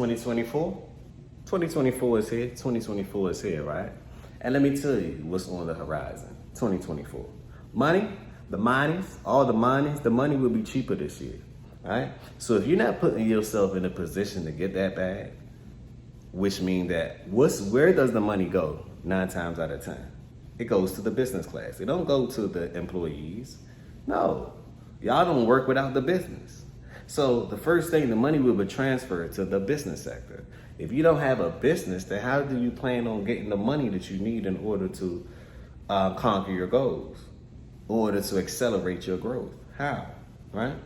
2024? 2024 is here. 2024 is here, right? And let me tell you what's on the horizon. 2024. Money, the monies, all the monies, the money will be cheaper this year, right? So if you're not putting yourself in a position to get that bag, which means that where does the money go 9 times out of 10? It goes to the business class. It don't go to the employees. No, y'all don't work without the business. So the first thing, the money will be transferred to the business sector. If you don't have a business, then how do you plan on getting the money that you need in order to conquer your goals, in order to accelerate your growth? How, right?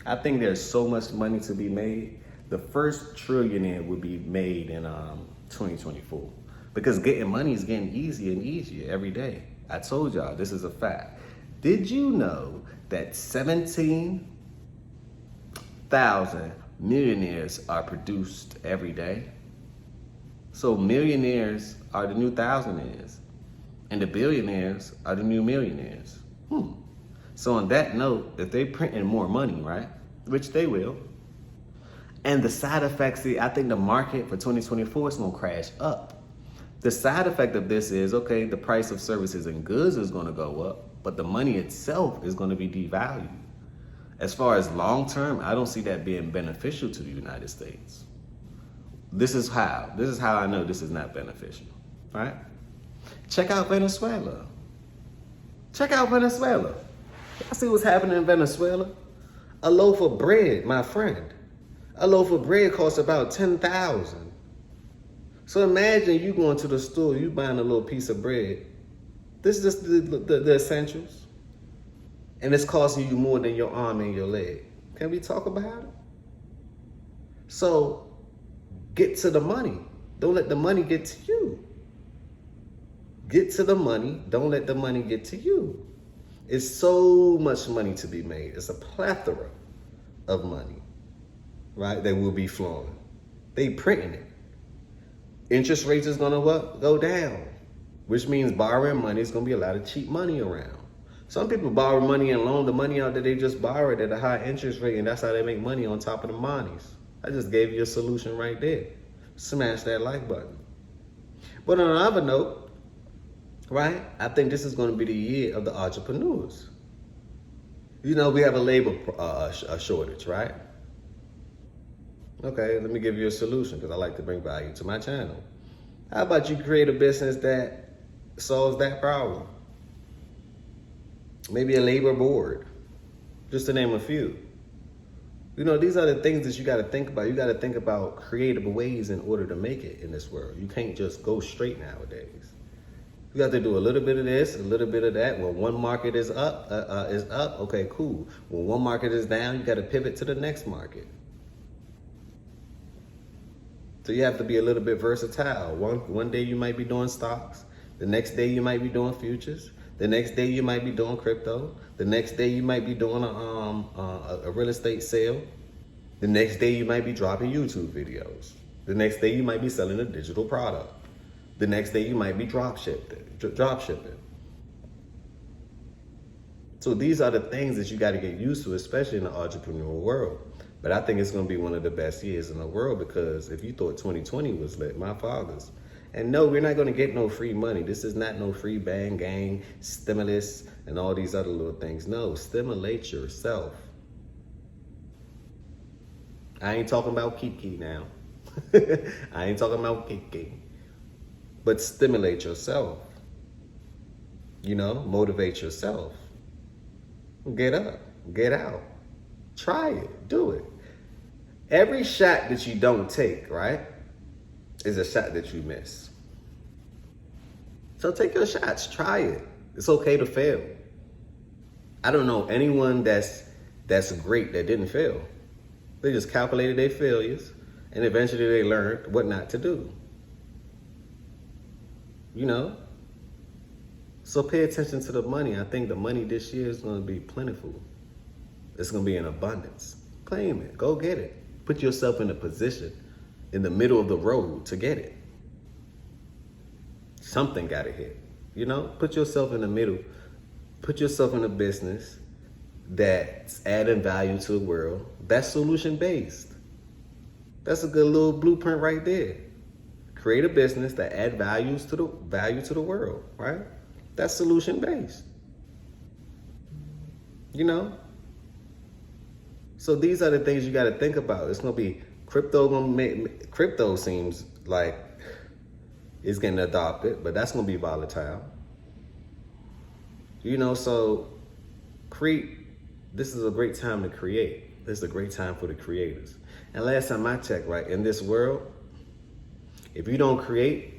I think there's so much money to be made. The first trillionaire will be made in 2024 because getting money is getting easier and easier every day. I told y'all, this is a fact. Did you know that 17,000 millionaires are produced every day? So millionaires are the new thousandaires, and the billionaires are the new millionaires. So on that note, if they printing more money, right, which they will, and the side effects, I think the market for 2024 is gonna crash up. The side effect of this is, okay, the price of services and goods is gonna go up, but the money itself is gonna be devalued. As far as long term, I don't see that being beneficial to the United States. This is how I know this is not beneficial, right? Check out Venezuela. Check out Venezuela. I see what's happening in Venezuela. A loaf of bread, my friend. A loaf of bread costs about 10,000. So imagine you going to the store, you buying a little piece of bread. This is just the essentials. And it's costing you more than your arm and your leg. Can we talk about it? So get to the money. Don't let the money get to you. Get to the money. Don't let the money get to you. It's so much money to be made. It's a plethora of money, right? That will be flowing. They printing it. Interest rates is gonna what? Go down, which means borrowing money is gonna be a lot of cheap money around. Some people borrow money and loan the money out that they just borrowed at a high interest rate, and that's how they make money on top of the monies. I just gave you a solution right there. Smash that like button. But on another note, right, I think this is going to be the year of the entrepreneurs. You know, we have a labor shortage, right? Okay, let me give you a solution because I like to bring value to my channel. How about you create a business that solves that problem? Maybe a labor board, just to name a few. You know, these are the things that you got to think about. You got to think about creative ways in order to make it in this world. You can't just go straight nowadays. You got to do a little bit of this, a little bit of that. When one market is up, okay, cool. When one market is down, you got to pivot to the next market. So you have to be a little bit versatile. One day you might be doing stocks. The next day you might be doing futures. The next day you might be doing crypto. The next day you might be doing a real estate sale. The next day you might be dropping YouTube videos. The next day you might be selling a digital product. The next day you might be drop shipping. So these are the things that you got to get used to, especially in the entrepreneurial world. But I think it's going to be one of the best years in the world because if you thought 2020 was lit, my fathers. And no, we're not going to get no free money. This is not no free bang, gang, stimulus, and all these other little things. No, stimulate yourself. I ain't talking about Kiki now. I ain't talking about Kiki. But stimulate yourself. You know, motivate yourself. Get up, get out. Try it, do it. Every shot that you don't take, right, is a shot that you miss. So take your shots, try it. It's okay to fail. I don't know anyone that's great that didn't fail. They just calculated their failures and eventually they learned what not to do. You know? So pay attention to the money. I think the money this year is going to be plentiful. It's going to be in abundance. Claim it, go get it. Put yourself in a position in the middle of the road to get it. Something got to hit, you know? Put yourself in the middle. Put yourself in a business that's adding value to the world. That's solution based. That's a good little blueprint right there. Create a business that add value to the world, right? That's solution based. You know? So these are the things you got to think about. It's gonna be crypto seems like it's getting adopted, but that's gonna be volatile. You know, so this is a great time to create. This is a great time for the creators. And last time I checked, right, in this world, if you don't create,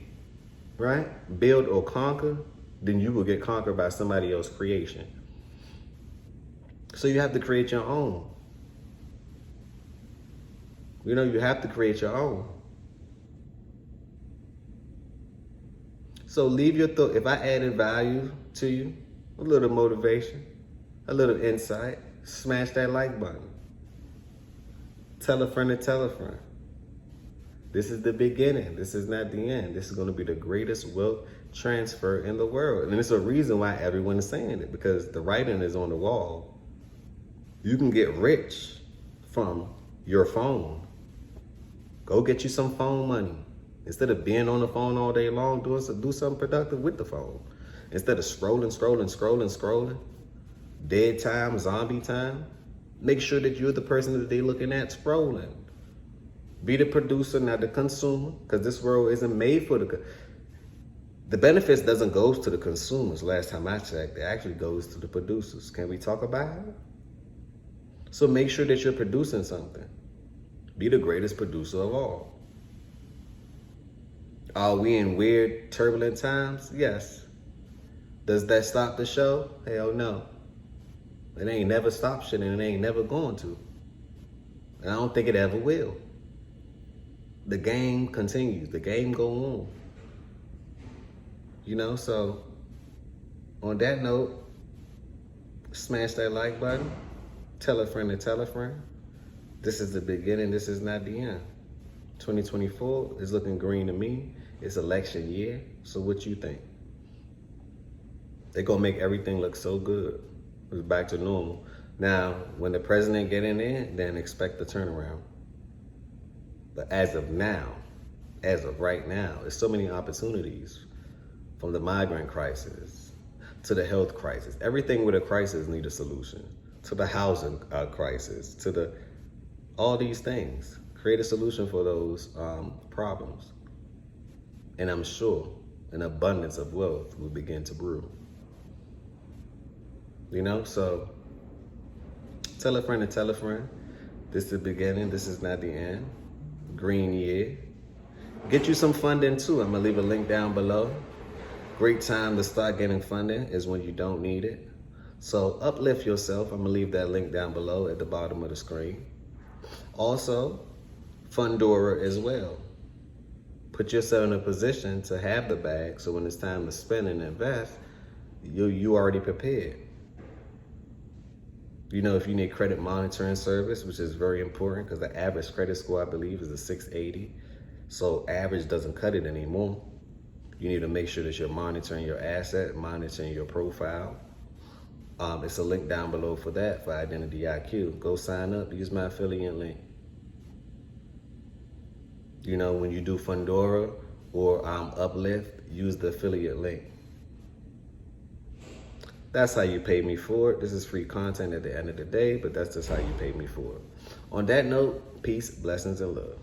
right, build or conquer, then you will get conquered by somebody else's creation. So you have to create your own. You know, you have to create your own. So leave your thought. If I added value to you, a little motivation, a little insight, smash that like button. Tell a friend to tell a friend. This is the beginning. This is not the end. This is going to be the greatest wealth transfer in the world. And it's a reason why everyone is saying it, because the writing is on the wall. You can get rich from your phone. Go get you some phone money. Instead of being on the phone all day long, do something productive with the phone. Instead of scrolling, dead time, zombie time, make sure that you're the person that they're looking at scrolling. Be the producer, not the consumer, because this world isn't made for the benefits doesn't go to the consumers. Last time I checked, it actually goes to the producers. Can we talk about it? So make sure that you're producing something. Be the greatest producer of all. Are we in weird, turbulent times? Yes. Does that stop the show? Hell no. It ain't never stopped shit, and it ain't never going to. And I don't think it ever will. The game continues. The game go on. You know, so on that note, smash that like button. Tell a friend to tell a friend. This is the beginning. This is not the end. 2024 is looking green to me. It's election year. So what you think? They're going to make everything look so good. It's back to normal. Now, when the president get in there, then expect the turnaround. But as of right now, there's so many opportunities, from the migrant crisis to the health crisis. Everything with a crisis needs a solution. To the housing crisis, to all these things. Create a solution for those problems. And I'm sure an abundance of wealth will begin to brew. You know, so tell a friend to tell a friend. This is the beginning, this is not the end. Green year. Get you some funding too. I'm gonna leave a link down below. Great time to start getting funding is when you don't need it. So uplift yourself. I'm gonna leave that link down below at the bottom of the screen. Also, Fundora as well. Put yourself in a position to have the bag, so when it's time to spend and invest, you already prepared. You know, if you need credit monitoring service, which is very important because the average credit score, I believe, is a 680. So average doesn't cut it anymore. You need to make sure that you're monitoring your asset, monitoring your profile. It's a link down below for that, for Identity IQ. Go sign up, use my affiliate link. You know, when you do Fundora or Uplift, use the affiliate link. That's how you pay me for it. This is free content at the end of the day, but that's just how you pay me for it. On that note, peace, blessings, and love.